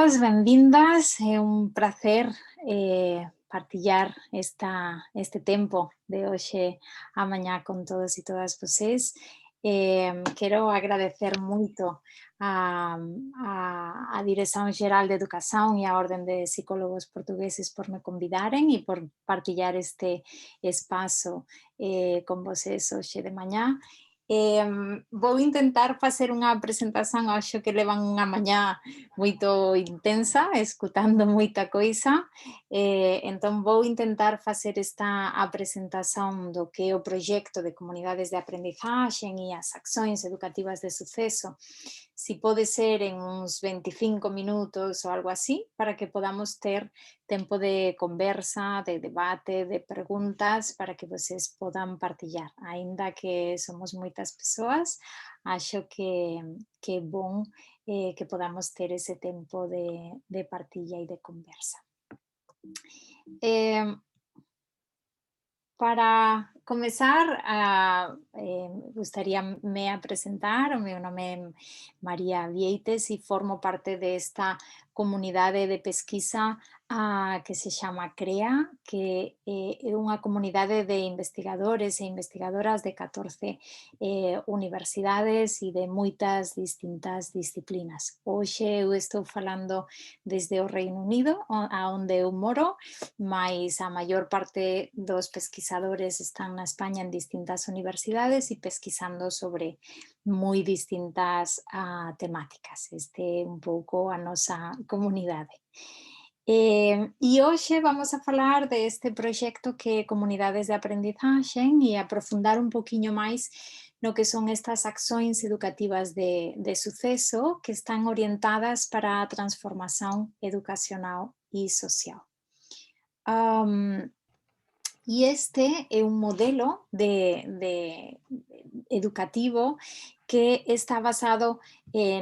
Benvindos, benvindas, é un prazer partillar este tempo de hoxe a mañá con todos e todas vocês. Quero agradecer moito a Dirección Xeral de Educación e a Orden de Psicólogos Portugueses por me convidaren e por partillar este espazo con vocês hoxe de mañá. Vou intentar facer unha presentación, acho que levan unha mañá moito intensa, escutando moita coisa, entón vou intentar facer esta presentación do que é o proxecto de comunidades de aprendizaxe e as accións educativas de suceso, si pode ser en uns 25 minutos ou algo así, para que podamos ter tempo de conversa, de debate, de preguntas, para que vocês podan partillar. Aínda que somos moitas persoas, acho que é bom que podamos ter ese tempo de partilla e de conversa. Para comezar, gustaría me apresentar. O meu nome é María Vieites e formo parte desta comunidade de pesquisa que se chama CREA, que é unha comunidade de investigadores e investigadoras de 14 universidades e de moitas distintas disciplinas. Hoxe eu estou falando desde o Reino Unido, onde eu moro, mas a maior parte dos pesquisadores están na España en distintas universidades e pesquisando sobre moi distintas temáticas. Este é un pouco a nosa comunidade. E hoxe vamos a falar deste proxecto que é Comunidades de Aprendizaxe e aprofundar un poquinho máis no que son estas accións educativas de suceso que están orientadas para a transformación educacional e social. E este é un modelo educativo que está basado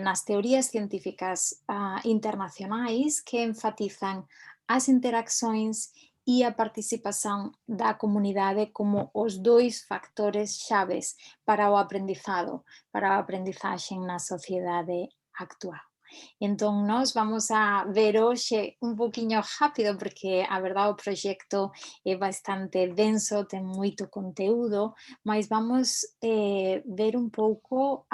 nas teorías científicas internacionais que enfatizan as interaccións e a participación da comunidade como os dois factores chaves para o aprendizaxe na sociedade actual. Entón, nós vamos a ver hoxe un poquinho rápido, porque a verdade o proxecto é bastante denso, ten moito conteúdo, mas vamos ver un pouco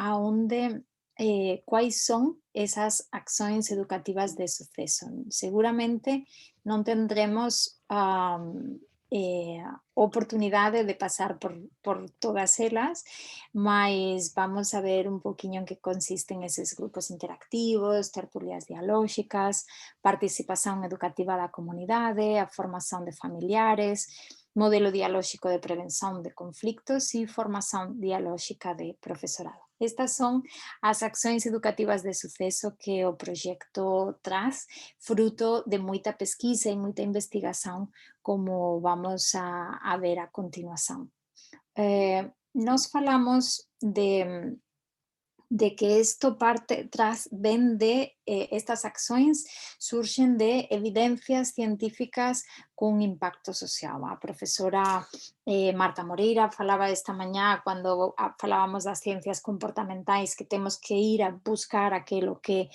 quais son esas accións educativas de suceso. Seguramente non tendremos oportunidade de pasar por todas elas, mas vamos a ver un poquinho en que consisten eses grupos interactivos, tertulias dialóxicas, participación educativa da comunidade, a formación de familiares, modelo dialóxico de prevención de conflictos e formación dialóxica de profesorado. Estas son as accións educativas de suceso que o proxecto traz, fruto de moita pesquisa e moita investigación, como vamos a ver a continuación. Nós falamos de que isto ven de estas accións surxen de evidencias científicas con impacto social. A profesora Marta Moreira falaba esta mañá cando falábamos das ciencias comportamentais que temos que ir a buscar aquilo que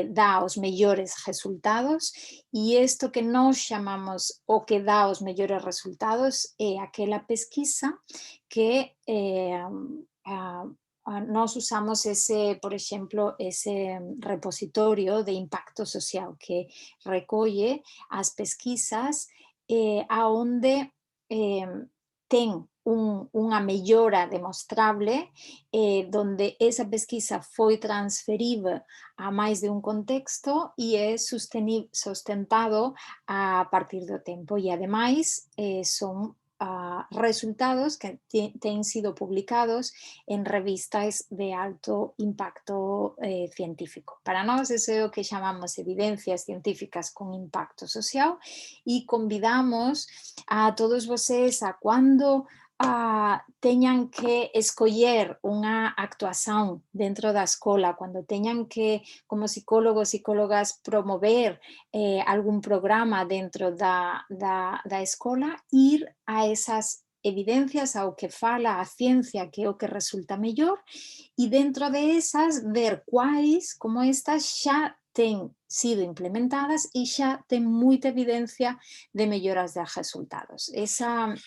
dá os mellores resultados, e isto que nós chamamos o que dá os mellores resultados é aquela pesquisa que nós usamos por exemplo, ese repositorio de impacto social que recolle as pesquisas aonde ten unha mellora demostrable, donde esa pesquisa foi transferida a máis de un contexto e é sustentado a partir do tempo, e ademais son resultados que ten sido publicados en revistas de alto impacto científico. Para nós, eso é o que chamamos evidencias científicas con impacto social, e convidamos a todos vocês a cando teñan que escoller unha actuación dentro da escola, cando teñan que, como psicólogos, psicólogas, promover algún programa dentro da escola, ir a esas evidencias, ao que fala a ciencia, que é o que resulta mellor, e dentro de esas ver quais, como estas, xa ten sido implementadas e xa ten moita evidencia de melloras de resultados. Esa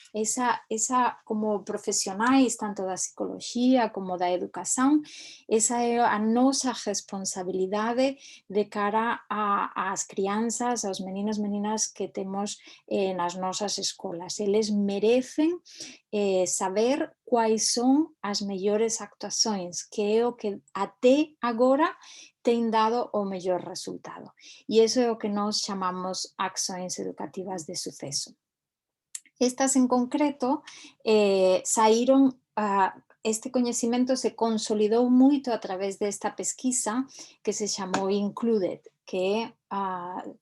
como profesionais, tanto da psicoloxía como da educación, esa é a nosa responsabilidade de cara ás crianzas, aos meninos, meninas que temos nas nosas escolas. Eles merecen saber quais son as mellores actuacións, que é o que até agora ten dado o mellor resultado. E iso é o que nós chamamos accións educativas de suceso. Estas en concreto saíron, este coñecemento se consolidou moito a través desta pesquisa que se chamou Included, que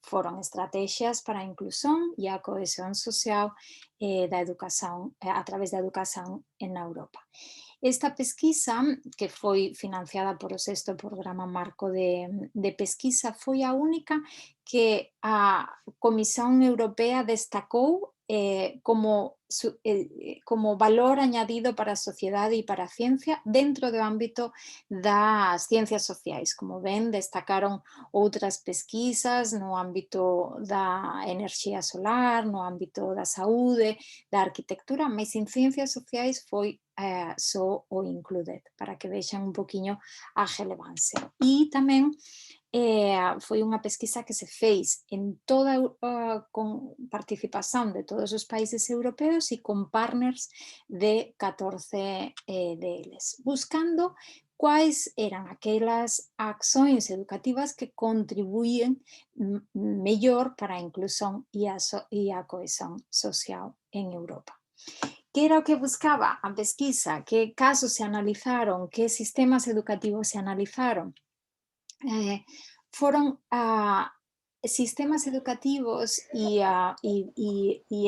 foron estrategias para a inclusión e a cohesión social da educación, a través da educación en Europa. Esta pesquisa, que foi financiada por o 6º Programa Marco de Pesquisa, foi a única que a Comisión Europea destacou como valor añadido para a sociedade e para a ciencia dentro do ámbito das ciencias sociais. Como ven, destacaron outras pesquisas no ámbito da enerxía solar, no ámbito da saúde, da arquitectura, mas en ciencias sociais foi só o Included, para que vexan un poquinho a relevancia. E tamén foi unha pesquisa que se fez en toda con participación de todos os países europeos e con partners de 14 deles, buscando quais eran aquelas accións educativas que contribuían mellor para a inclusión e a cohesión social en Europa. Que era o que buscaba a pesquisa? Que casos se analizaron? Que sistemas educativos se analizaron? Foron sistemas educativos e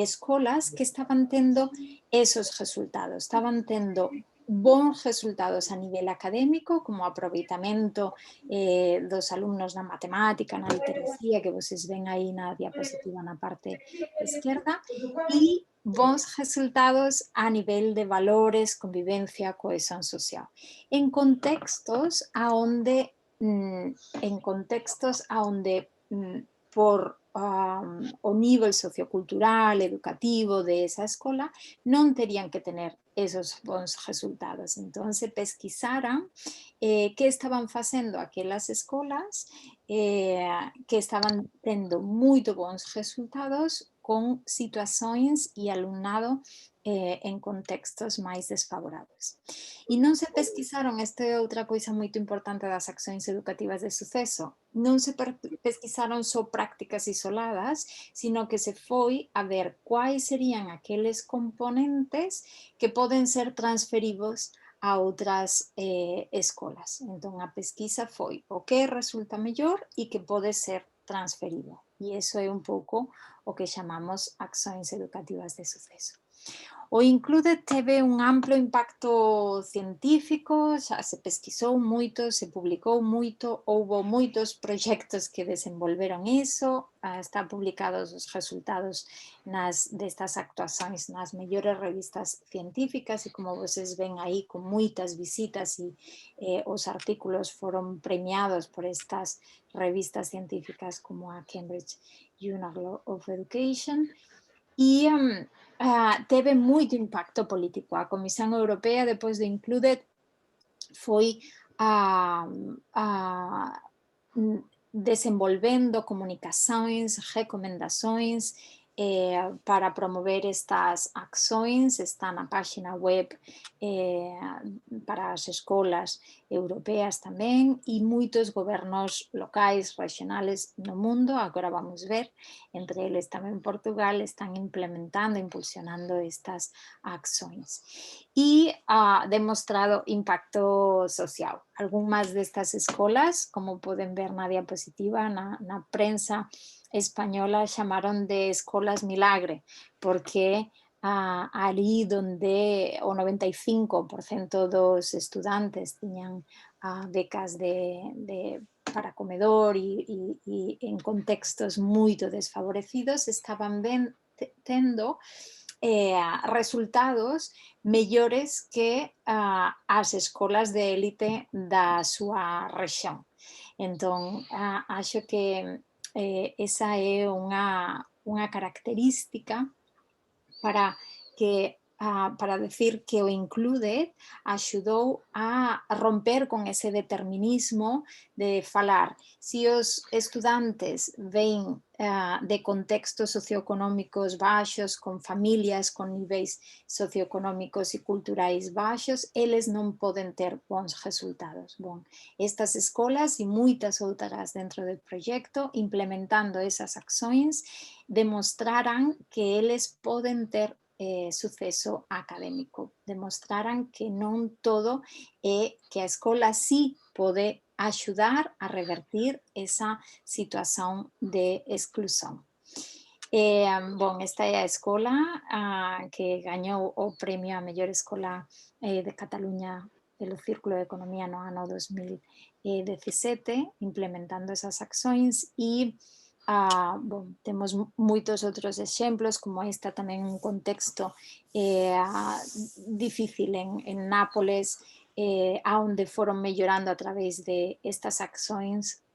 escolas que estaban tendo esos resultados, estaban tendo bons resultados a nivel académico, como aproveitamento dos alumnos na matemática, na literacia, que vocês ven aí na diapositiva na parte esquerda, e bons resultados a nivel de valores, convivencia, cohesión social, en contextos onde por o nivel sociocultural, educativo de esa escola, non terían que tener esos bons resultados. Entón, se pesquisaran que estaban facendo aquelas escolas que estaban tendo moito bons resultados con situacións e alumnado en contextos máis desfavorables. E non se pesquisaron, esta é outra coisa moito importante das accións educativas de suceso, non se pesquisaron só prácticas isoladas, sino que se foi a ver quais serían aqueles componentes que poden ser transferivos a outras escolas. Entón, a pesquisa foi o que resulta mellor e que pode ser transferido. E iso é un pouco o que chamamos accións educativas de suceso. O Included teve un amplo impacto científico, xa se pesquisou moito, se publicou moito, houbo moitos proxectos que desenvolveron iso, están publicados os resultados destas actuacións nas mellores revistas científicas e como vocês ven aí con moitas visitas e os artículos foron premiados por estas revistas científicas como a Cambridge Journal of Education e teve moito impacto político. A Comisión Europea, depois de Included, foi desenvolvendo comunicacións, recomendacións para promover estas accións. Está na página web para as escolas europeas tamén e moitos gobernos locais, regionales no mundo, agora vamos ver, entre eles tamén Portugal, están implementando, impulsionando estas accións. E demostrado impacto social. Algúnas destas escolas, como poden ver na diapositiva, na prensa española chamaron de escolas milagre, porque ali donde o 95% dos estudantes tiñan becas para comedor e en contextos moito desfavorecidos, estaban tendo resultados mellores que as escolas de élite da súa rexión. Entón, acho que esa é unha característica para que para decir que o Included axudou a romper con ese determinismo de falar. Si os estudantes ven de contextos socioeconómicos baixos, con familias con niveis socioeconómicos e culturais baixos, eles non poden ter bons resultados. Bon, estas escolas e moitas outras dentro do proxecto, implementando esas accións, demostraran que eles poden ter suceso académico. Demostraran que non todo é que a escola sí pode axudar a revertir esa situación de exclusión. Bon, esta é a escola que gañou o premio a mellor escola de Cataluña pelo Círculo de Economía no ano 2017, implementando esas accións e bon, temos moitos outros exemplos, como esta tamén un contexto difícil en Nápoles, onde foron mellorando a través de estas accións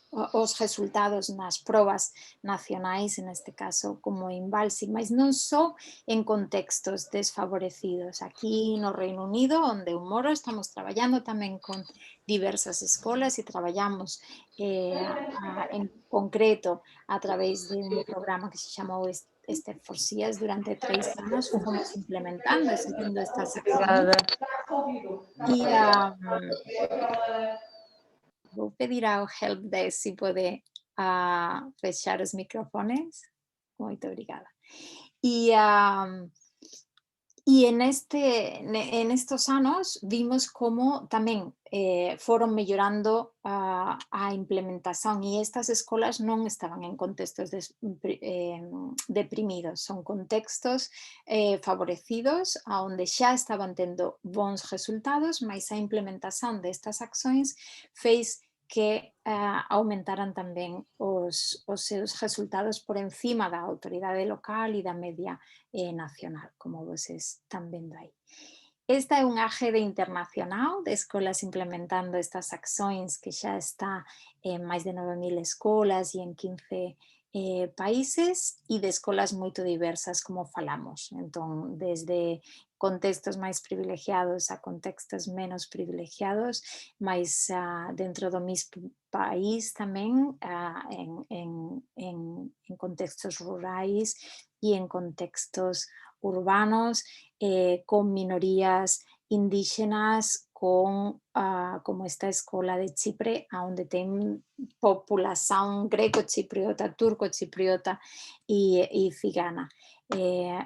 os resultados nas probas nacionais, neste caso como en Balsi, mas non só en contextos desfavorecidos. Aquí no Reino Unido, onde eu moro, estamos traballando tamén con diversas escolas e traballamos en concreto a través de un programa que se chamou Step for SIAS. Durante 3 anos fomos implementando e seguindo estas accións. Obrigada. E vou pedir ao helpdesk se pode fechar os microfones. Moito obrigada. E en estos anos vimos como tamén foron mellorando a implementación e estas escolas non estaban en contextos deprimidos, son contextos favorecidos onde xa estaban tendo bons resultados, mas a implementación destas accións fez que aumentaran tamén os seus resultados por encima da autoridade local e da media nacional, como vocês están vendo aí. Esta é unha rede internacional de escolas implementando estas accións que xa está en máis de 9.000 escolas e en 15 países e de escolas moito diversas, como falamos. Entón, desde contextos máis privilegiados a contextos menos privilegiados, mas dentro do mesmo país tamén, en contextos rurais e en contextos urbanos, con minorías indígenas, como esta escola de Chipre, onde ten populación greco-chipriota, turco-chipriota e cigana.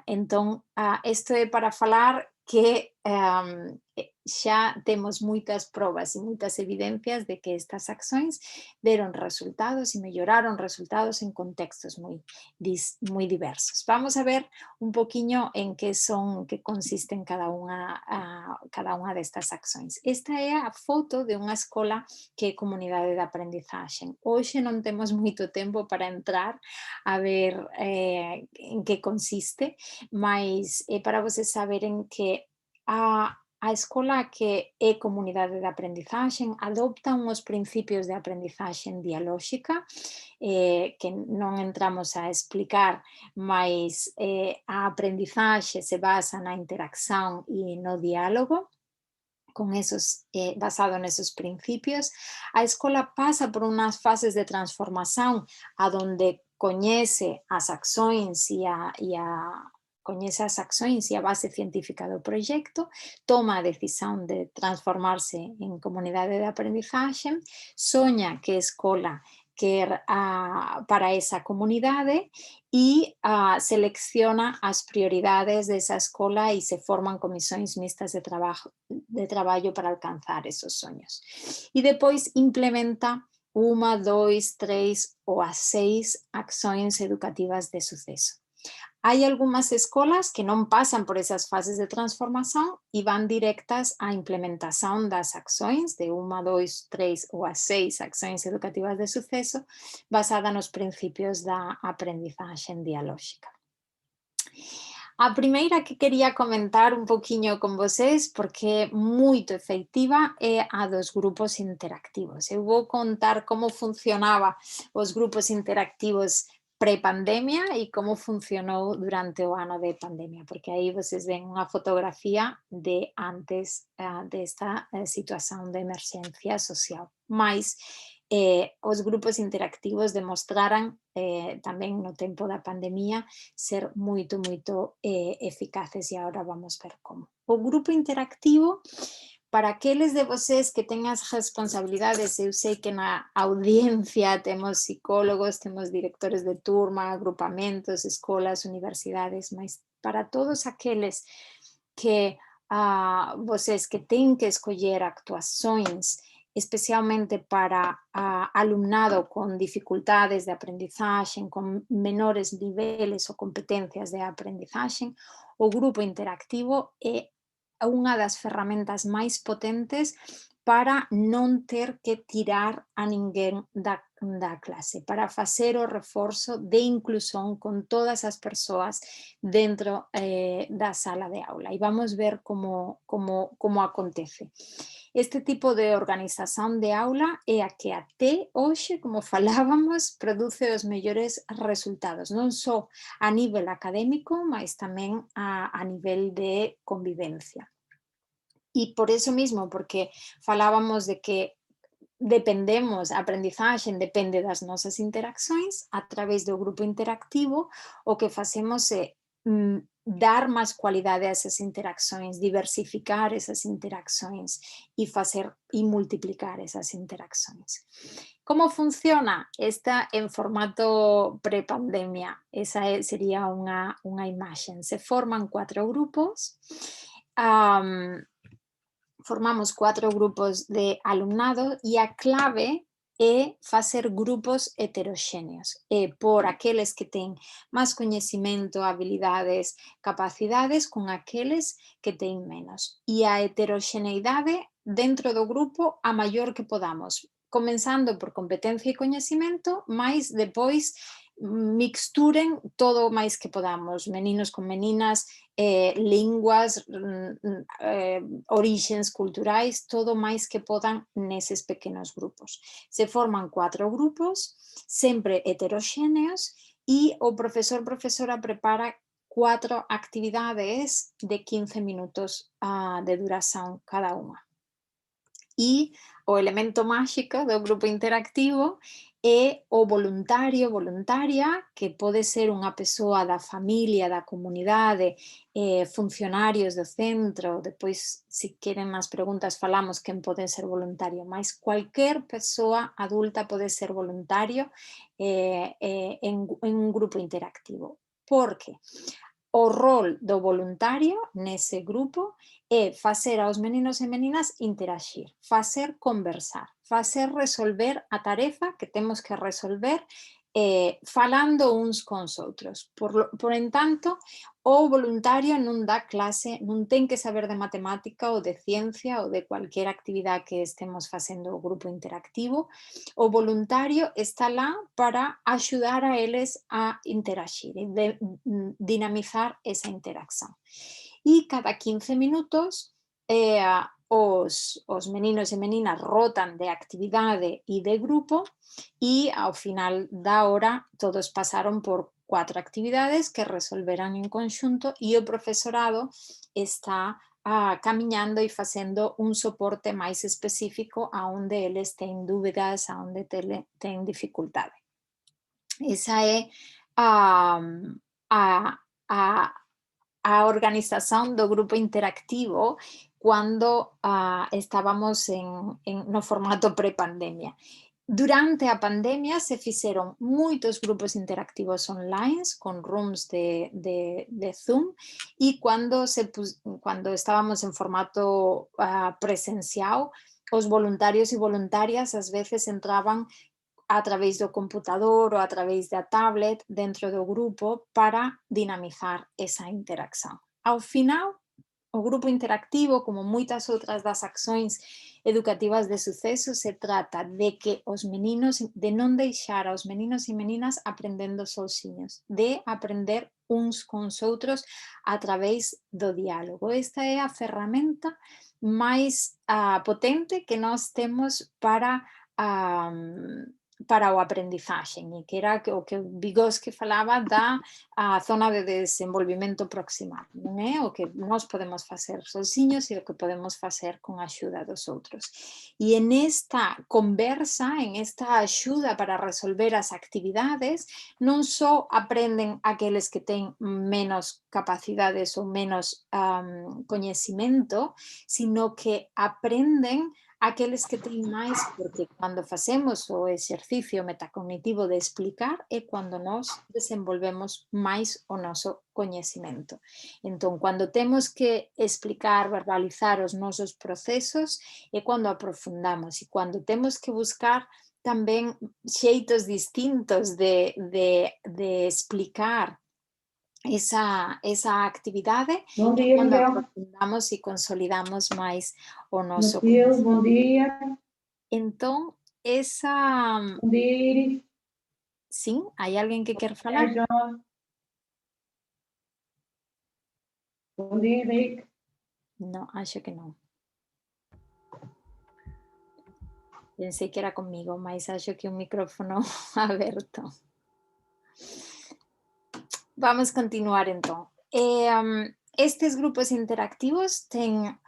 Entón, isto é para falar que xa temos moitas probas e moitas evidencias de que estas accións deron resultados e melloraron resultados en contextos moi diversos. Vamos a ver un poquinho en que consisten cada unha destas accións. Esta é a foto de unha escola que é comunidade de aprendizaxe. Hoxe non temos moito tempo para entrar a ver en que consiste, mas é para vocês saberen que a escola que é comunidade de aprendizaxe adopta uns principios de aprendizaxe dialóxica que non entramos a explicar, mas a aprendizaxe se basa na interacción e no diálogo, basado nesos principios. A escola pasa por unhas fases de transformación donde coñece as accións coñece as accións e a base científica do proxecto, toma a decisión de transformarse en comunidade de aprendizaxe, soña que escola quer para esa comunidade e selecciona as prioridades desa escola e se forman comisións mixtas de traballo para alcanzar esos soños. E depois implementa 1, 2, 3 ou as 6 accións educativas de suceso. Hai algunhas escolas que non pasan por esas fases de transformación e van directas á implementación das accións de 1, 2, 3 ou as 6 accións educativas de suceso basada nos principios da aprendizaxe dialóxica. A primeira que quería comentar un poquinho con vocês, porque é moito efectiva, é a dos grupos interactivos. Eu vou contar como funcionaba os grupos interactivos pré-pandemia e como funcionou durante o ano de pandemia, porque aí vocês ven unha fotografía de antes desta situación de emerxencia social. Mais os grupos interactivos demostraran tamén no tempo da pandemia ser moito, moito eficaces e agora vamos ver como. O grupo interactivo, para aqueles de vocês que teñan as responsabilidades, eu sei que na audiencia temos psicólogos, temos directores de turma, agrupamentos, escolas, universidades, mas para todos aqueles que vocês que ten que escoller actuações especialmente para alumnado con dificultades de aprendizaxe, con menores niveles ou competencias de aprendizaxe, o grupo interactivo é unha das ferramentas máis potentes para non ter que tirar a ninguén da clase, para facer o reforzo de inclusión con todas as persoas dentro da sala de aula. E vamos ver como acontece. Este tipo de organización de aula é a que até hoxe, como falábamos, produce os mellores resultados, non só a nivel académico, mas tamén a nivel de convivencia. E por eso mismo, porque falábamos de que dependemos, a aprendizaxe depende das nosas interaccións, a través do grupo interactivo, o que facemos é dar máis cualidade a esas interaccións, diversificar esas interaccións e facer e multiplicar esas interaccións. Como funciona? Esta en formato prepandemia, esa sería unha imaxe. Se forman 4 grupos, formamos 4 grupos de alumnado e a clave é facer grupos heteroxéneos, por aqueles que ten máis coñecimento, habilidades, capacidades con aqueles que ten menos. E a heteroxeneidade dentro do grupo a maior que podamos, comenzando por competencia e coñecimento, mais depois mixturen todo o máis que podamos, meninos con meninas, linguas, orixens culturais, todo máis que podan neses pequenos grupos. Se forman 4 grupos, sempre heteroxéneos, e o profesora prepara 4 actividades de 15 minutos de duración cada unha. E o elemento máxico do grupo interactivo é o voluntario, voluntaria, que pode ser unha persoa da familia, da comunidade, funcionarios do centro, depois, se queren máis preguntas, falamos quen pode ser voluntario, mas cualquier persoa adulta pode ser voluntario en un grupo interactivo. Por que? O rol do voluntario nese grupo é facer aos meninos e meninas interagir, facer conversar, facer resolver a tarefa que temos que resolver falando uns cons outros. Por entanto, o voluntario non dá clase, non ten que saber de matemática ou de ciencia ou de cualquier actividade que estemos facendo o grupo interactivo. O voluntario está lá para axudar a eles a interagir e dinamizar esa interacción. E cada 15 minutos os meninos e meninas rotan de actividade e de grupo e ao final da hora todos pasaron por 4 actividades que resolverán en conxunto e o profesorado está camiñando e facendo un soporte máis específico a onde eles ten dúbidas, a onde ten dificultade. Esa é a organización do grupo interactivo cando estábamos no formato pré-pandemia. Durante a pandemia se fixeron moitos grupos interactivos online con rooms de Zoom e cando estábamos en formato presencial, os voluntarios e voluntarias ás veces entraban a través do computador ou a través da tablet dentro do grupo para dinamizar esa interacción. Ao final, o grupo interactivo, como moitas outras das accións educativas de suceso se trata de que os meninos, de non deixar aos meninos e meninas aprendendo sozinhos, de aprender uns cons outros a través do diálogo. Esta é a ferramenta máis potente que nós temos para o aprendizaxe, e que era o que Vygotsky falaba da zona de desenvolvimento proximal, non é? O que nós podemos facer sozinhos e o que podemos facer con a axuda dos outros. E en esta conversa, en esta axuda para resolver as actividades, non só aprenden aqueles que ten menos capacidades ou menos coñecimento, sino que aprenden aqueles que ten máis, porque cando facemos o exercicio metacognitivo de explicar é cando nós desenvolvemos máis o noso coñecimento. Entón, cando temos que explicar, verbalizar os nosos procesos é cando aprofundamos, e cando temos que buscar tamén xeitos distintos de explicar esa actividade Bom é dia, cando Miguel. aprofundamos e consolidamos máis o noso Matilde, bom coñecimento. dia. Entón, esa... Bom dia, Iris. Sim, hai alguén que quer Bom falar? dia, João. Bom dia, Henrique. Non, acho que non. Pensei que era comigo, mas acho que o micrófono aberto. Vamos continuar entón. Estes grupos interactivos ten,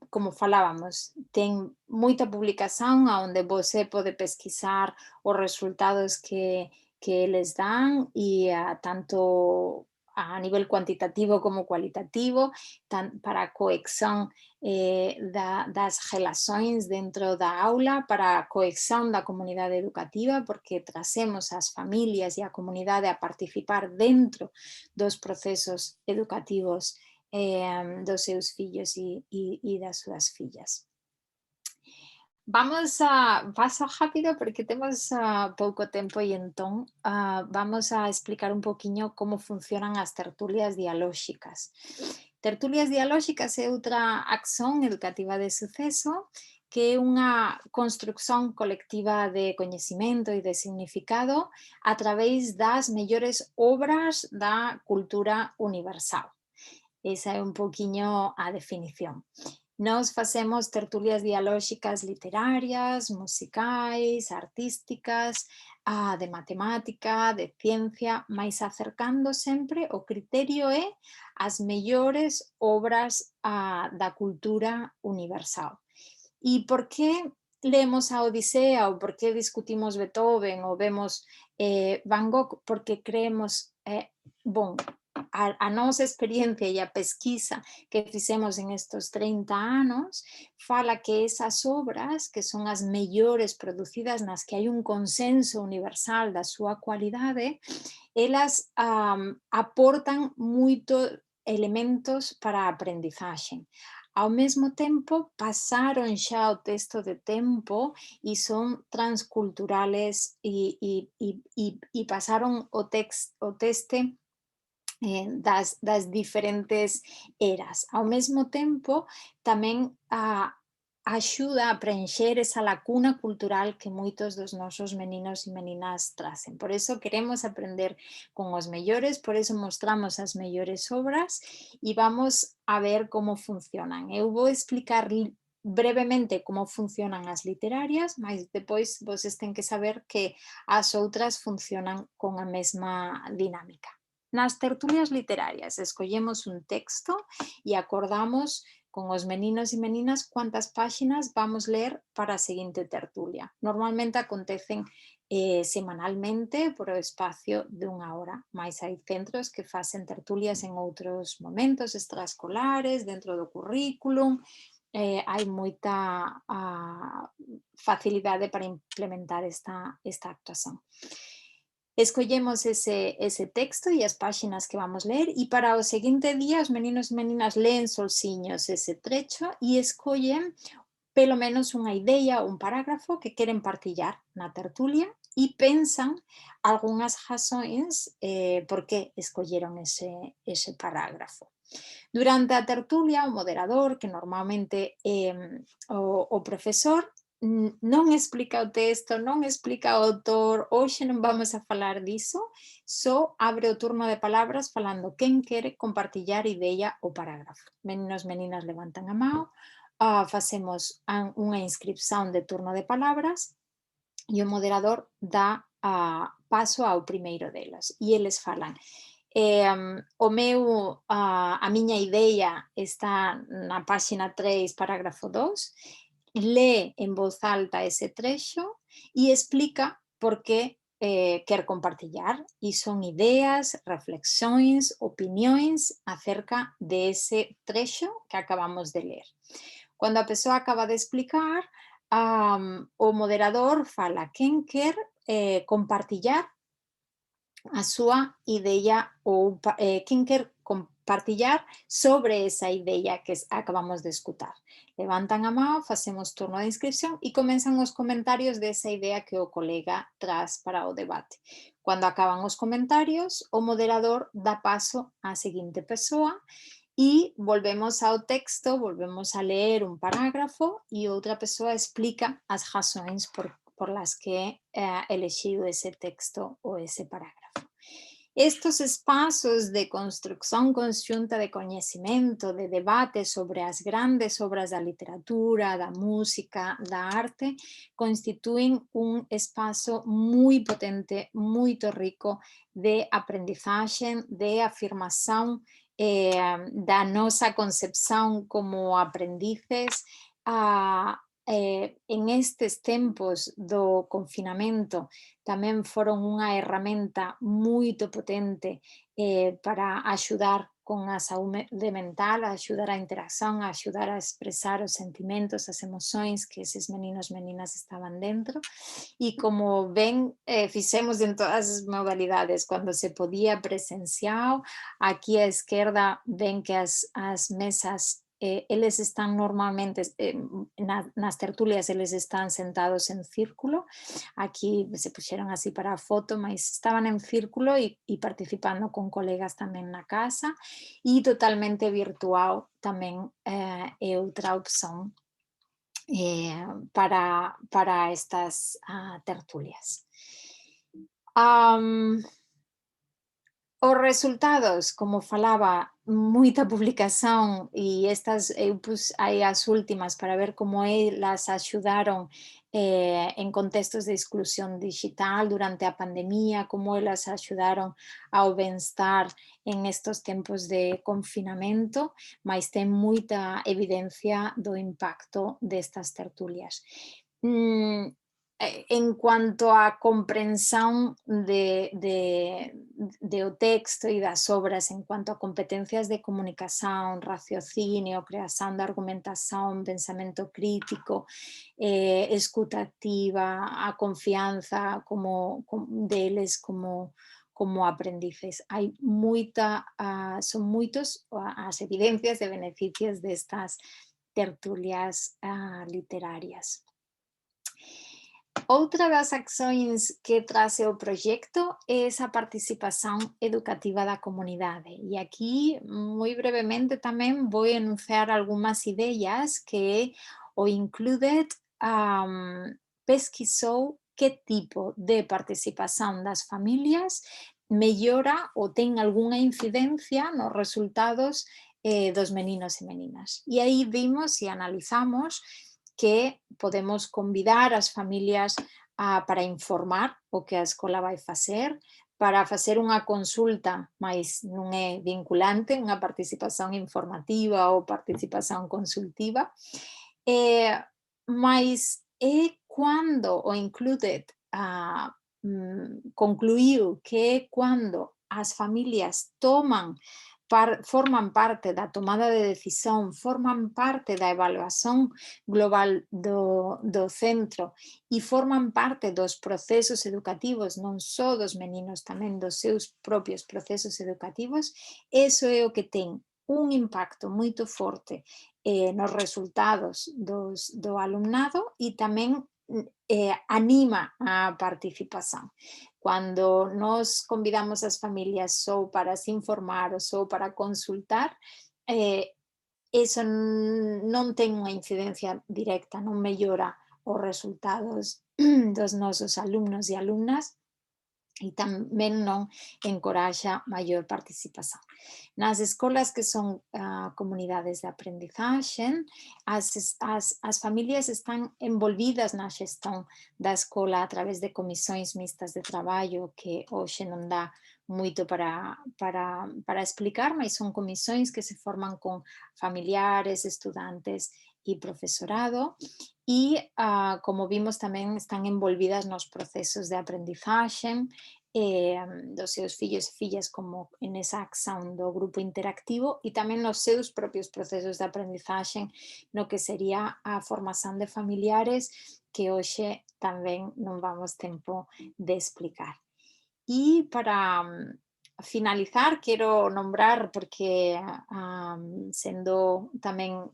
como falábamos, ten moita publicación onde você pode pesquisar os resultados que eles dan e tanto a nivel cuantitativo como cualitativo, para a cohesión das relações dentro da aula, para a cohesión da comunidade educativa, porque trazemos as familias e a comunidade a participar dentro dos procesos educativos dos seus fillos e das súas fillas. Vamos paso rápido porque temos pouco tempo e entón vamos a explicar un poquinho como funcionan as tertulias dialóxicas. Tertulias dialóxicas é outra acción educativa de suceso que é unha construcción colectiva de coñecimento e de significado a través das mellores obras da cultura universal. Esa é un poquinho a definición. Nós facemos tertulias dialóxicas literarias, musicais, artísticas, de matemática, de ciencia, mais acercando sempre o criterio é as mellores obras da cultura universal. E por que lemos a Odisea ou por que discutimos Beethoven ou vemos Van Gogh? Porque creemos, a nosa experiencia e a pesquisa que fixemos en estos 30 anos fala que esas obras, que son as mellores producidas nas que hai un consenso universal da súa cualidade, elas aportan moitos elementos para a aprendizaxe. Ao mesmo tempo, pasaron xa o texto de tempo e son transculturales e pasaron o texto das diferentes eras. Ao mesmo tempo, tamén axuda a preencher esa lacuna cultural que moitos dos nosos meninos e meninas tracen. Por eso queremos aprender con os mellores, por eso mostramos as mellores obras e vamos a ver como funcionan. Eu vou explicar brevemente como funcionan as literarias, mas depois voses ten que saber que as outras funcionan con a mesma dinámica. Nas tertulias literarias escollemos un texto e acordamos con os meninos e meninas cuántas páxinas vamos ler para a seguinte tertulia. Normalmente acontecen semanalmente por o espacio de unha hora, mais hai centros que facen tertulias en outros momentos extraescolares, dentro do currículum, hai moita facilidade para implementar esta actuación. Escollemos ese texto e as páxinas que vamos ler e para o seguinte día os meninos e meninas leen solsiños ese trecho e escollen pelo menos unha idea ou un parágrafo que queren partillar na tertulia e pensan algunhas razóns por que escolleron ese parágrafo. Durante a tertulia, o moderador, que normalmente é o profesor, non explica o texto, non explica o autor, hoxe non vamos a falar diso, só abre o turno de palabras falando quen quere compartillar idea o parágrafo. Meninos, meninas levantan a mão, facemos unha inscripción de turno de palabras e o moderador dá paso ao primeiro delas e eles falan. A miña idea está na páxina 3, parágrafo 2, lee en voz alta ese trecho e explica por que quer compartillar e son ideas, reflexións, opinións acerca de ese trecho que acabamos de ler. Cando a persoa acaba de explicar, o moderador fala quen quer compartillar a súa idea ou quen quer compartillar sobre esa idea que acabamos de escutar. Levantan a mão, facemos turno de inscripción e comenzan os comentarios desa idea que o colega traz para o debate. Cando acaban os comentarios, o moderador dá paso á seguinte persoa e volvemos ao texto, volvemos a ler un parágrafo e outra persoa explica as razóns por las que elegiu ese texto ou ese parágrafo. Estos espazos de construcción conxunta de coñecimento, de debate sobre as grandes obras da literatura, da música, da arte, constituen un espazo moi potente, moito rico de aprendizaxe, de afirmación da nosa concepción como aprendices, en estes tempos do confinamento tamén foron unha herramienta moito potente para axudar con a saúde mental, a axudar a interacción, a axudar a expresar os sentimentos, as emoções que eses meninos meninas estaban dentro e como ben fixemos en todas as modalidades, cando se podía presencial, aquí á esquerda ven que as mesas eles están normalmente nas tertulias, eles están sentados en círculo, aquí se puxeron así para a foto, mas estaban en círculo e participando con colegas tamén na casa e totalmente virtual tamén é outra opción para estas tertulias. Os resultados, como falaba, moita publicación e estas eu pus aí as últimas para ver como elas axudaron en contextos de exclusión digital durante a pandemia, como elas axudaron ao benstar en estos tempos de confinamento, mas ten moita evidencia do impacto destas tertulias. En cuanto a comprensión de o texto e das obras, en cuanto a competencias de comunicación, raciocinio, creación de argumentación, pensamento crítico, escuta activa, a confianza deles como aprendices. Hai son moitos as evidencias de beneficios destas tertulias literarias. Outra das accións que trace o proxecto é esa participación educativa da comunidade e aquí moi brevemente tamén vou enunciar algunhas ideas que o Included pesquisou que tipo de participación das familias mellora ou ten algunha incidencia nos resultados dos meninos e meninas. E aí vimos e analizamos que podemos convidar as familias para informar o que a escola vai facer, para facer unha consulta, mas non é vinculante, unha participación informativa ou participación consultiva, mas é cando o Included concluiu que é cando as familias forman parte da tomada de decisión, forman parte da evaluación global do centro e forman parte dos procesos educativos, non só dos meninos, tamén dos seus propios procesos educativos, eso é o que ten un impacto moito forte nos resultados do alumnado e tamén anima a participação. Quando nós convidamos as famílias só para se informar ou só para consultar, isso não tem uma incidência directa, não melhora os resultados dos nosos alunos e alumnas, e também não encoraja maior participação. Nas escolas que são comunidades de aprendizagem, as famílias estão envolvidas na gestão da escola através de comissões mistas de trabalho, que hoje não dá muito para explicar, mas são comissões que se formam com familiares, estudantes e professorado, e como vimos também estão envolvidas nos processos de aprendizagem dos seus filhos e fillas, como nessa ação do grupo interactivo, e também nos seus próprios processos de aprendizagem, no que seria a formação de familiares, que hoje também não vamos tempo de explicar. E para finalizar, quero nombrar, porque sendo tamén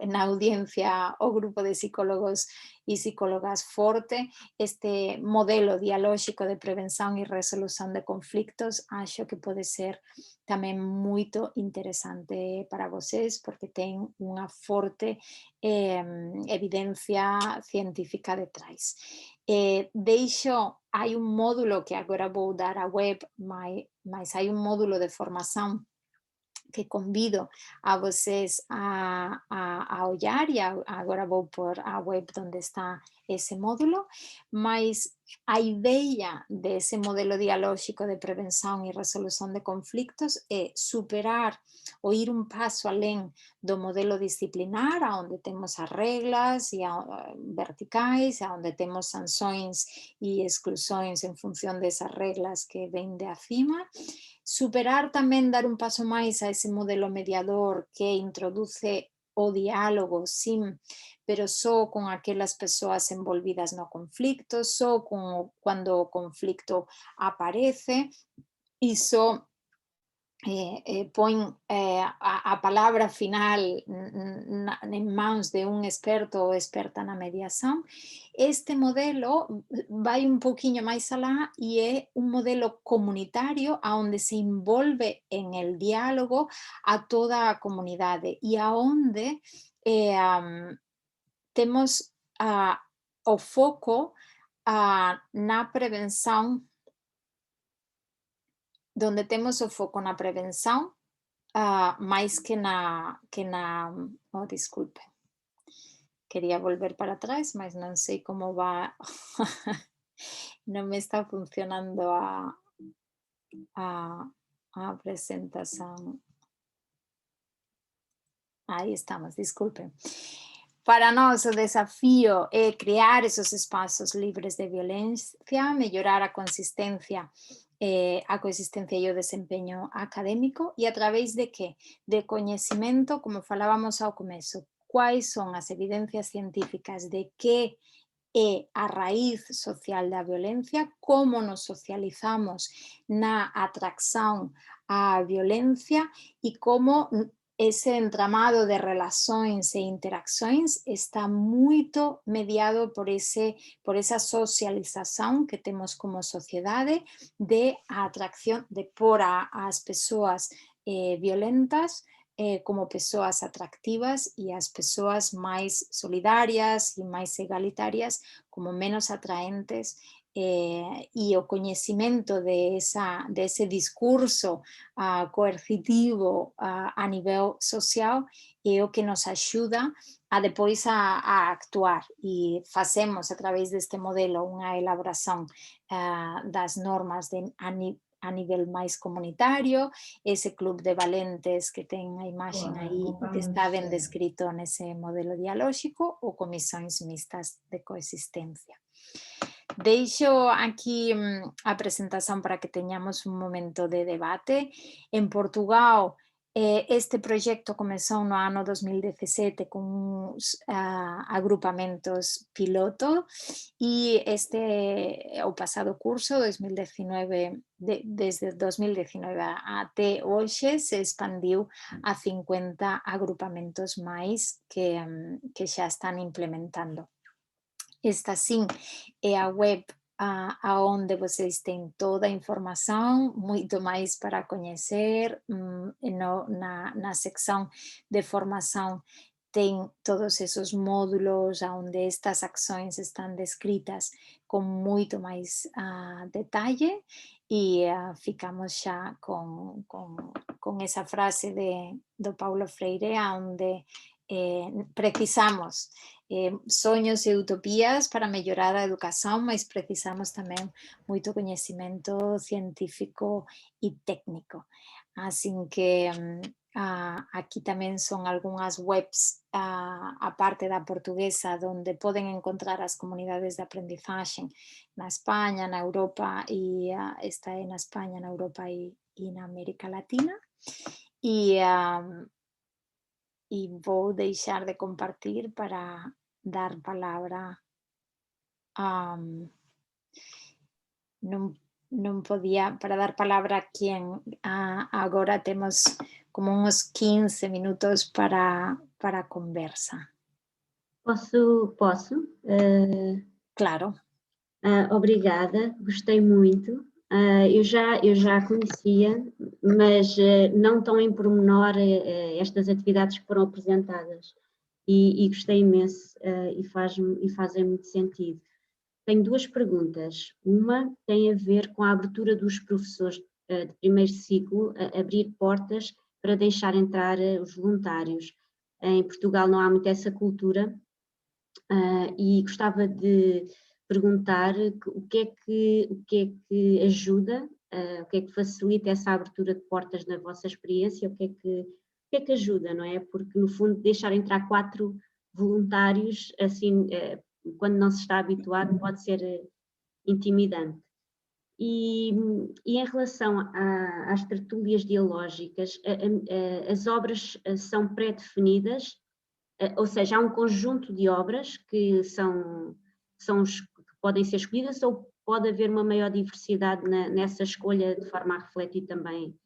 na audiencia o grupo de psicólogos e psicólogas forte, este modelo dialóxico de prevención e resolución de conflictos acho que pode ser tamén moito interesante para vocês, porque ten unha forte evidencia científica detrás. Hai un módulo que agora vou dar a web, mas hai un módulo de formação que convido a vocês a olhar, e agora vou pôr a web onde está esse módulo, mas a ideia desse modelo dialógico de prevenção e resolução de conflitos é superar ou ir um passo além do modelo disciplinar, onde temos as regras verticais, onde temos sanções e exclusões em função dessas regras que vêm de acima. Superar tamén, dar un paso máis a ese modelo mediador que introduce o diálogo, sim, pero só con aquelas persoas envolvidas no conflicto, só cando o conflicto aparece, e só põe a palavra final em mãos de um experto ou experta na mediação. Este modelo vai um pouquinho mais além e é um modelo comunitário, onde se envolve em el diálogo a toda a comunidade e aonde temos o foco na prevenção, donde temos o foco na prevenção, mais que oh, desculpe, queria volver para trás, mas não sei como vai, não me está funcionando a apresentação. Aí estamos, desculpem. Para nós, o desafio é criar esses espaços livres de violência, melhorar a consistência e o desempenho acadêmico, e através de quê? De conhecimento, como falávamos ao começo, quais são as evidências científicas de que é a raiz social da violência, como nos socializamos na atracção à violência e como esse entramado de relações e interacções está muito mediado por essa socialização que temos como sociedade, de a atracção, de pôr as pessoas violentas como pessoas atractivas e as pessoas mais solidárias e mais egalitárias como menos atraentes, e o conhecimento desse discurso coercitivo a nível social é o que nos ajuda a depois a actuar, e fazemos através deste modelo uma elaboração das normas a nível mais comunitário, esse clube de valentes que tem a imagem aí e que está bem descrito nesse modelo dialógico, ou comissões mistas de coexistência. Deixo aqui a apresentação para que tenhamos um momento de debate. Em Portugal, este projeto começou no ano 2017 com uns agrupamentos piloto, e o passado curso, 2019, desde 2019 até hoje, se expandiu a 50 agrupamentos mais que já estão implementando. Esta sim é a web aonde vocês têm toda a informação, muito mais para conhecer. Na secção de formação tem todos esses módulos onde estas ações estão descritas com muito mais detalhe e ficamos já com essa frase do Paulo Freire, onde precisamos sonhos e utopias para melhorar a educação, mas precisamos também muito conhecimento científico e técnico. Assim que aqui também são algumas webs, a parte da portuguesa, onde podem encontrar as comunidades de aprendizagem na Espanha, na Europa, e esta é na Espanha, na Europa e na América Latina. E vou deixar de compartilhar para dar palavra a... Não podia, para dar palavra a quem agora temos como uns 15 minutos para a conversa. Posso? Claro. Obrigada, gostei muito. Eu já conhecia, mas não tão em pormenor estas atividades que foram apresentadas e gostei imenso e fazem muito sentido. Tenho duas perguntas. Uma tem a ver com a abertura dos professores de primeiro ciclo, abrir portas para deixar entrar os voluntários. Em Portugal não há muito essa cultura e gostava de perguntar o que é que ajuda, o que é que facilita essa abertura de portas na vossa experiência, o que é que ajuda, não é? Porque no fundo deixar entrar 4 voluntários assim, quando não se está habituado, pode ser intimidante. E em relação às tertúlias dialógicas, as obras são pré-definidas, ou seja, há um conjunto de obras que que podem ser escolhidas, ou pode haver uma maior diversidade nessa escolha de forma a refletir também,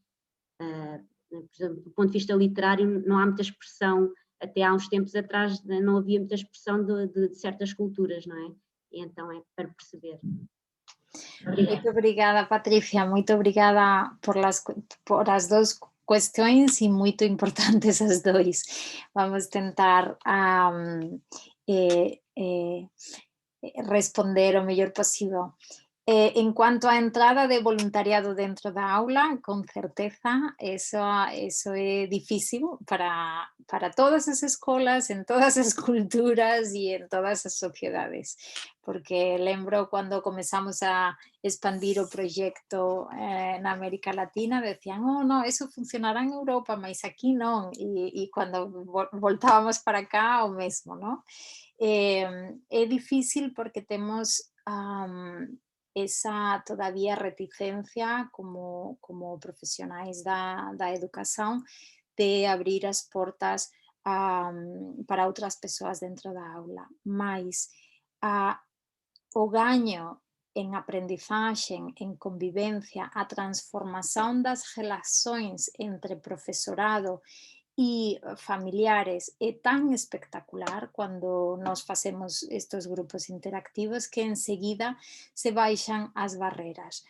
por exemplo, do ponto de vista literário, não há muita expressão, até há uns tempos atrás não havia muita expressão de certas culturas, não é? E então é para perceber. Obrigada. Muito obrigada, Patrícia. Muito obrigada por as duas questões e muito importantes as duas. Vamos tentar responder o melhor possível. En cuanto a entrada de voluntariado dentro da aula, con certeza, eso é difícil para todas as escolas, en todas as culturas e en todas as sociedades, porque lembro cando comezamos a expandir o proxecto na América Latina, decían, no, eso funcionará en Europa, mas aquí non, e cando voltábamos para cá, o mesmo, non? É difícil porque temos esa todavía reticencia como profesionais da educación de abrir as portas para outras persoas dentro da aula. Mas o gaño en aprendizaxe, en convivencia, a transformación das relações entre profesorado e familiares é tan espectacular cuando nos facemos estos grupos interactivos que enseguida se baixan as barreras.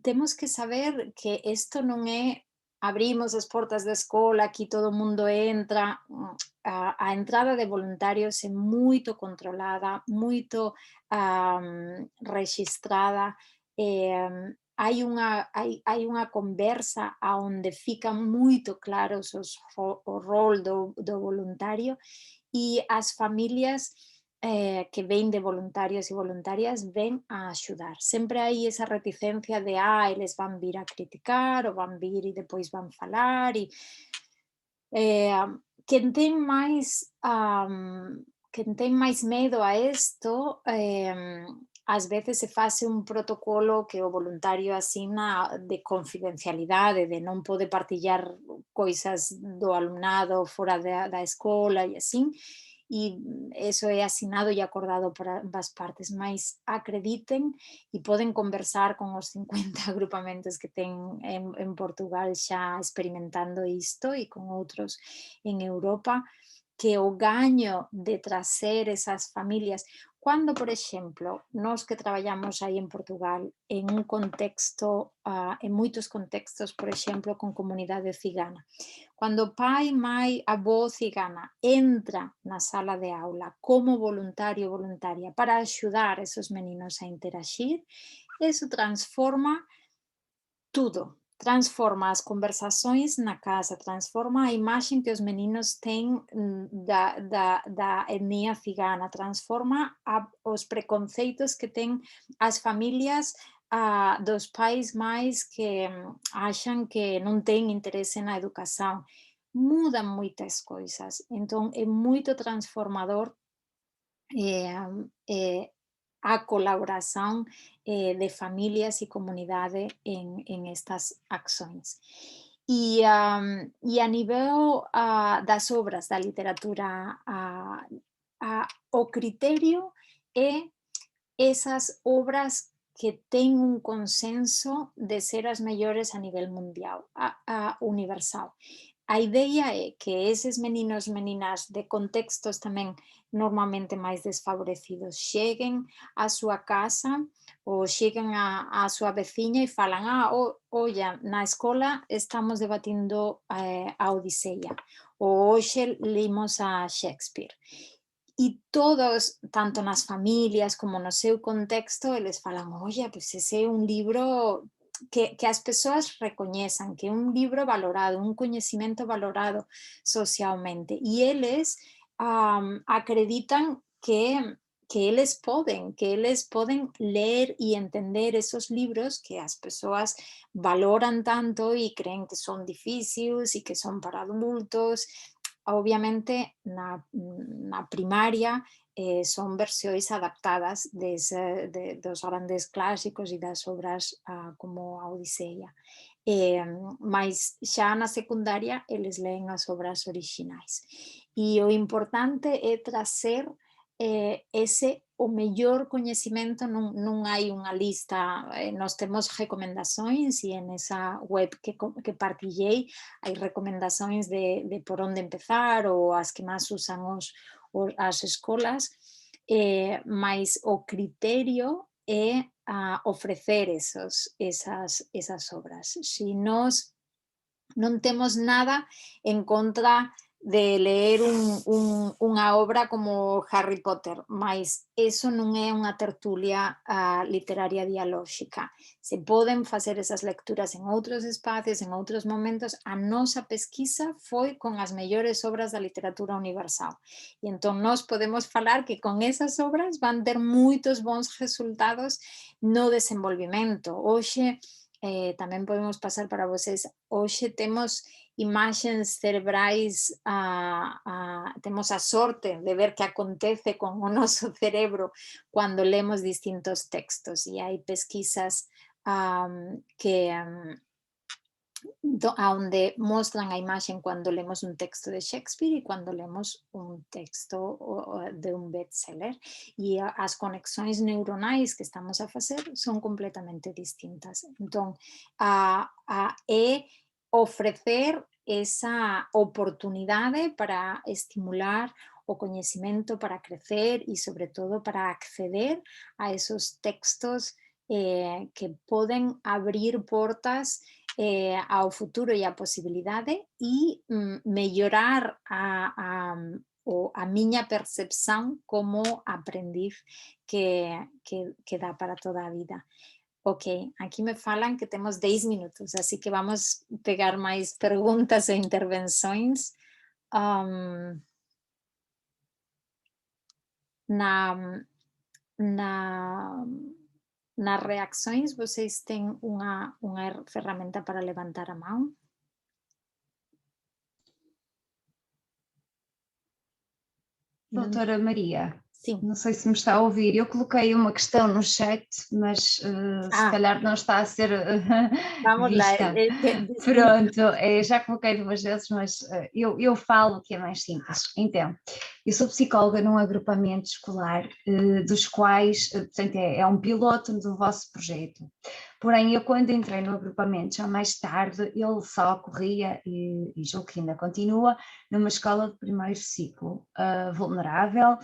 Temos que saber que isto non é abrimos as portas da escola, aquí todo o mundo entra. A entrada de voluntarios é moito controlada, moito registrada. Hai unha conversa onde fican moito claros o rol do voluntario e as familias que ven de voluntarios e voluntarias ven a axudar. Sempre hai esa reticencia de eles van vir a criticar ou van vir e depois van falar e quen ten máis medo a isto, ás veces se fase un protocolo que o voluntario asina de confidencialidade, de non pode partillar coisas do alumnado fora da escola e así, e eso é asinado e acordado por ambas partes, mas acrediten e poden conversar con os 50 agrupamentos que ten en Portugal xa experimentando isto e con outros en Europa, que o gaño de trazer esas familias, Cuando, por exemplo, nós que traballamos aí en Portugal en un contexto, en moitos contextos, por exemplo, con comunidade cigana, cando pai, mai, avó cigana entra na sala de aula como voluntario ou voluntaria para axudar esos meninos a interagir, eso transforma tudo. Transforma as conversações na casa, transforma a imagem que os meninos têm da etnia cigana, transforma os preconceitos que têm as famílias dos pais mais que acham que não têm interesse na educação. Muda muitas coisas, então é muito transformador a colaboração de famílias e comunidade em estas ações. E a nível das obras da literatura, o critério é essas obras que têm um consenso de ser as melhores a nível mundial, universal. A ideia é que esses meninos, meninas de contextos também normalmente mais desfavorecidos cheguem à sua casa ou cheguem à sua vizinha e falam, olha, na escola estamos debatindo a Odisseia, ou hoje lemos a Shakespeare. E todos, tanto nas famílias como no seu contexto, eles falam, olha, pues esse é um livro que as pessoas reconheçam, que é um livro valorado, um conhecimento valorado socialmente. E eles acreditam que eles podem ler e entender esses livros que as pessoas valoram tanto e creem que são difíceis e que são para adultos. Obviamente, na primária, são versões adaptadas dos grandes clássicos e das obras como a Odisseia. Mas já na secundária, eles leem as obras originais. E o importante é trazer o melhor conhecimento, não há uma lista, nós temos recomendações e nessa web que partilhei, há recomendações de por onde começar ou as que mais usam as escolas, mas o critério é oferecer essas obras. Se nós não temos nada em contra de ler uma obra como Harry Potter, mas isso não é uma tertúlia literária dialógica. Se podem fazer essas leituras em outros espaços, em outros momentos. A nossa pesquisa foi com as melhores obras da literatura universal. E então nós podemos falar que com essas obras vão ter muitos bons resultados no desenvolvimento. Hoje, também podemos passar para vocês, hoje temos imagens cerebrais, temos a sorte de ver que acontece com o nosso cérebro quando lemos distintos textos, e há pesquisas onde mostram a imagem quando lemos um texto de Shakespeare e quando lemos um texto de um best-seller, e as conexões neuronais que estamos a fazer são completamente distintas. Então, é oferecer essa oportunidade para estimular o conhecimento, para crescer e, sobretudo, para acceder a esses textos que podem abrir portas ao futuro e à possibilidade e melhorar a minha percepção como aprendiz que dá para toda a vida. Ok, aqui me falam que temos 10 minutos, assim que vamos pegar mais perguntas e intervenções. Nas reações, vocês têm uma ferramenta para levantar a mão? Doutora Maria, sim. Não sei se me está a ouvir, eu coloquei uma questão no chat, mas se calhar não está a ser Vamos vista. lá. Pronto, já coloquei 2 vezes, mas eu falo que é mais simples. Então, eu sou psicóloga num agrupamento escolar, dos quais, portanto, é um piloto do vosso projeto. Porém, eu quando entrei no agrupamento, já mais tarde, ele só corria, e julgo que ainda continua, numa escola de primeiro ciclo, vulnerável,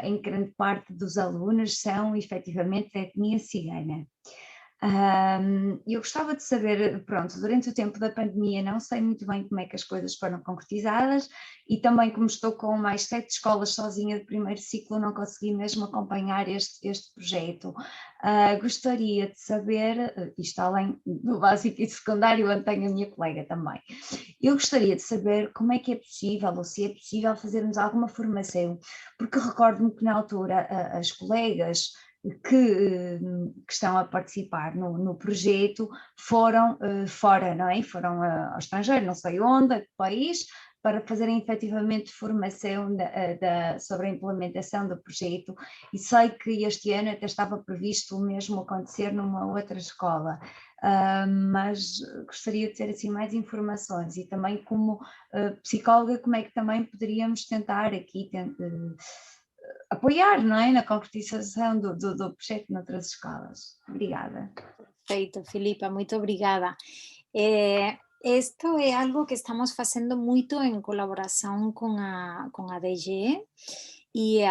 em que grande parte dos alunos são efetivamente de etnia cigana. Eu gostava de saber, pronto, durante o tempo da pandemia não sei muito bem como é que as coisas foram concretizadas e também como estou com mais 7 escolas sozinha de primeiro ciclo não consegui mesmo acompanhar este projeto. Gostaria de saber, isto além do básico e secundário, onde tenho a minha colega também, eu gostaria de saber como é que é possível, ou se é possível fazermos alguma formação, porque recordo-me que na altura as colegas que estão a participar no projeto foram fora, não é? Foram ao estrangeiro, não sei onde, a que país, para fazerem efetivamente formação sobre a implementação do projeto, e sei que este ano até estava previsto o mesmo acontecer numa outra escola, mas gostaria de ter assim mais informações, e também como psicóloga, como é que também poderíamos tentar aqui apoiar, não é, na concretização do projeto noutras escolas. Obrigada. Perfeito, Filipa, muito obrigada. Esto é algo que estamos fazendo muito em colaboração com a DGE, e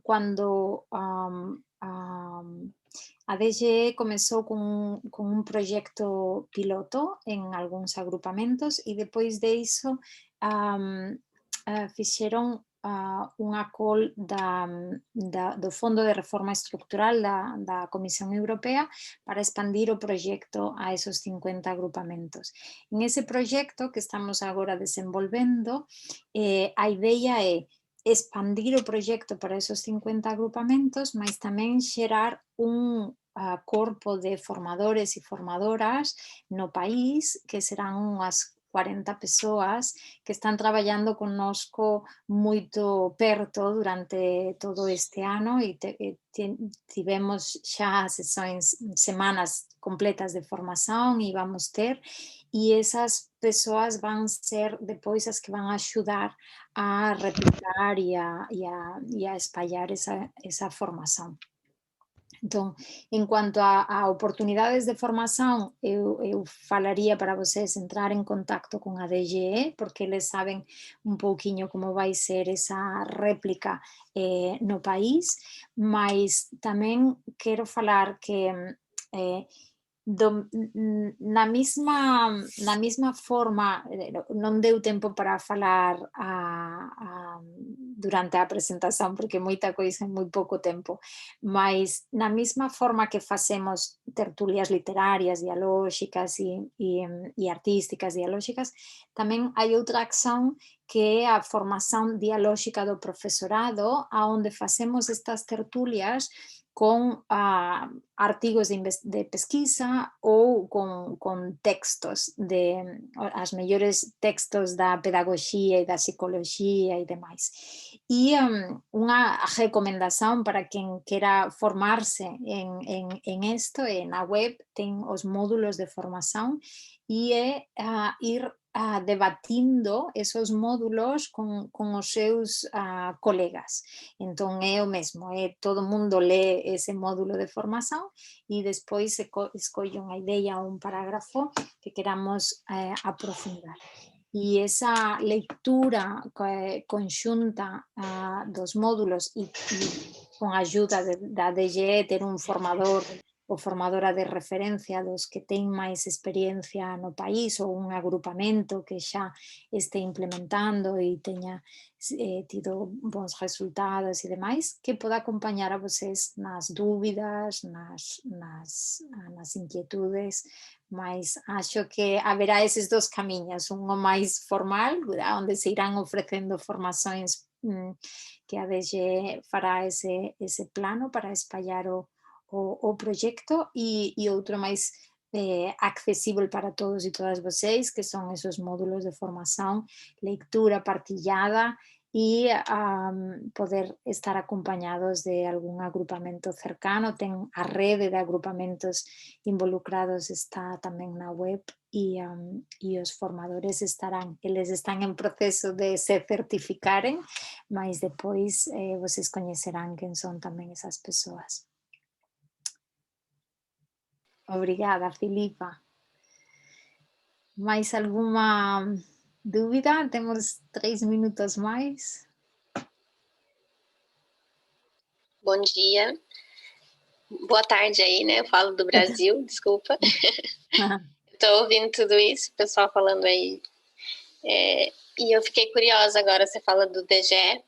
quando a DGE começou com um projeto piloto em alguns agrupamentos, e depois disso fizeram unha call do Fondo de Reforma Estructural da Comisión Europea para expandir o proxecto a esos 50 agrupamentos. En ese proxecto que estamos agora desenvolvendo, a idea é expandir o proxecto para esos 50 agrupamentos, mas tamén xerar un corpo de formadores e formadoras no país, que serán unhas 40 persoas que están traballando connosco moito perto durante todo este ano, e tivemos xa semanas completas de formación e vamos ter, e esas persoas van ser depois as que van axudar a replicar e a espallar esa formación. Entón, en cuanto a oportunidades de formación, eu falaría para vocês entrar en contacto con a DGE, porque eles saben un pouquiño como vai ser esa réplica no país, mas tamén quero falar que na mesma forma, non deu tempo para falar durante a presentación, porque moita coisa en moi pouco tempo, mas na mesma forma que facemos tertulias literarias, dialóxicas e artísticas dialóxicas, tamén hai outra acción que é a formación dialóxica do profesorado, onde facemos estas tertulias con artigos de pesquisa ou con textos, as mellores textos da pedagogía e da psicoloxía e demais. E unha recomendación para quen quera formarse en isto, na web ten os módulos de formación, e é ir debatindo esos módulos con os seus colegas. Entón é o mesmo, todo mundo lê ese módulo de formación e despois escolle unha idea ou un parágrafo que queramos aprofundar. E esa lectura conxunta dos módulos e con a axuda da DGE, ter un formador ou formadora de referencia dos que ten máis experiencia no país, ou un agrupamento que xa este implementando e teña tido bons resultados e demais, que poda acompañar a vocês nas dúbidas, nas inquietudes, mas acho que haberá eses dos camiños, un máis formal, onde se irán ofrecendo formacións que a DGE fará ese plano para espallar o proxecto, e outro máis accesible para todos e todas vocês, que son esos módulos de formación, lectura partillada e poder estar acompañados de algún agrupamento cercano. Ten a rede de agrupamentos involucrados, está tamén na web, e os formadores eles están en proceso de se certificaren, mas depois vocês coñecerán quen son tamén esas persoas. Obrigada, Filipa. Mais alguma dúvida? Temos 3 minutos mais. Bom dia. Boa tarde aí, né? Eu falo do Brasil, desculpa. Estou ouvindo tudo isso, o pessoal falando aí. E eu fiquei curiosa agora, você fala do DGE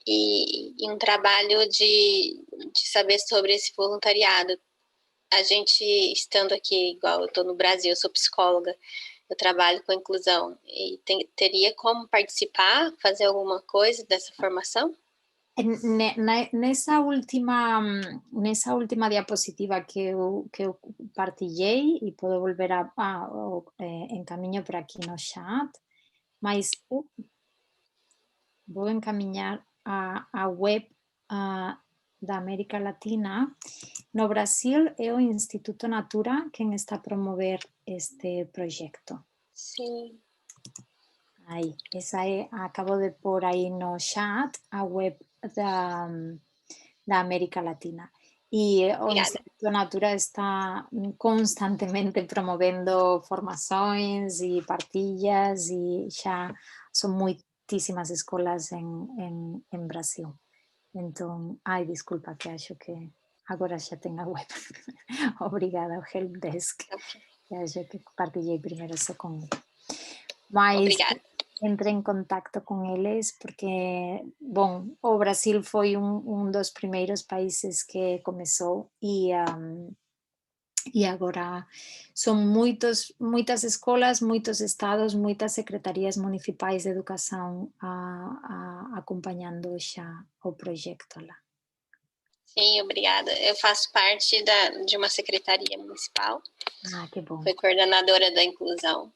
e um trabalho de saber sobre esse voluntariado. A gente, estando aqui, igual eu estou no Brasil, eu sou psicóloga, eu trabalho com inclusão. E teria como participar, fazer alguma coisa dessa formação? Nessa última diapositiva que eu partilhei, e posso volver encaminho por aqui no chat, mas vou encaminhar a web da América Latina. No Brasil é o Instituto Natura quem está a promover este projeto. Sim. Aí, acabo de pôr aí no chat a web da América Latina. E o Instituto Natura está constantemente promovendo formações e partilhas e já são muitíssimas escolas em Brasil. Então, desculpa, que acho que agora já tem a web. Obrigada, o Helpdesk. Okay. Acho que partilhei primeiro só com ele. Mas obrigada. Entrei em contato com eles porque, bom, o Brasil foi um dos primeiros países que começou e agora são muitas escolas, muitos estados, muitas secretarias municipais de educação acompanhando já o projeto lá. Sim, obrigada. Eu faço parte de uma secretaria municipal. Que bom. Fui coordenadora da inclusão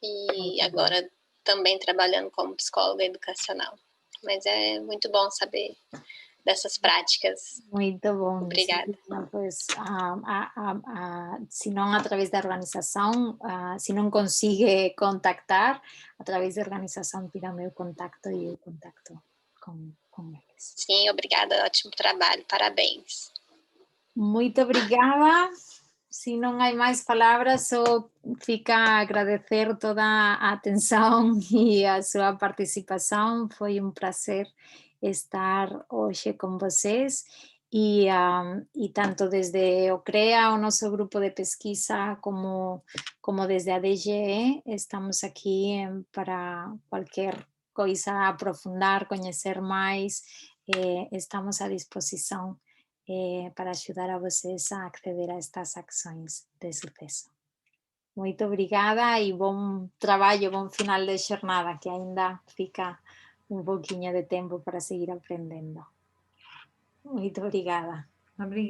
e agora bom. Também trabalhando como psicóloga educacional. Mas é muito bom saber dessas práticas. Muito bom. Obrigada. Pues, se não através da organização, se não consigue contactar, através da organização, pida meu contato e eu contacto com eles. Sim, obrigada. Ótimo trabalho. Parabéns. Muito obrigada. Se não há mais palavras, só fica a agradecer toda a atenção e a sua participação. Foi um prazer estar hoje com vocês e tanto desde o CREA, o nosso grupo de pesquisa, como desde a DGE, estamos aqui para qualquer coisa aprofundar, conhecer mais, estamos à disposição. Para ajudar a vocês a acceder a estas ações de sucesso. Muito obrigada e bom trabalho, bom final de jornada, que ainda fica um pouquinho de tempo para seguir aprendendo. Muito obrigada. Obrigada.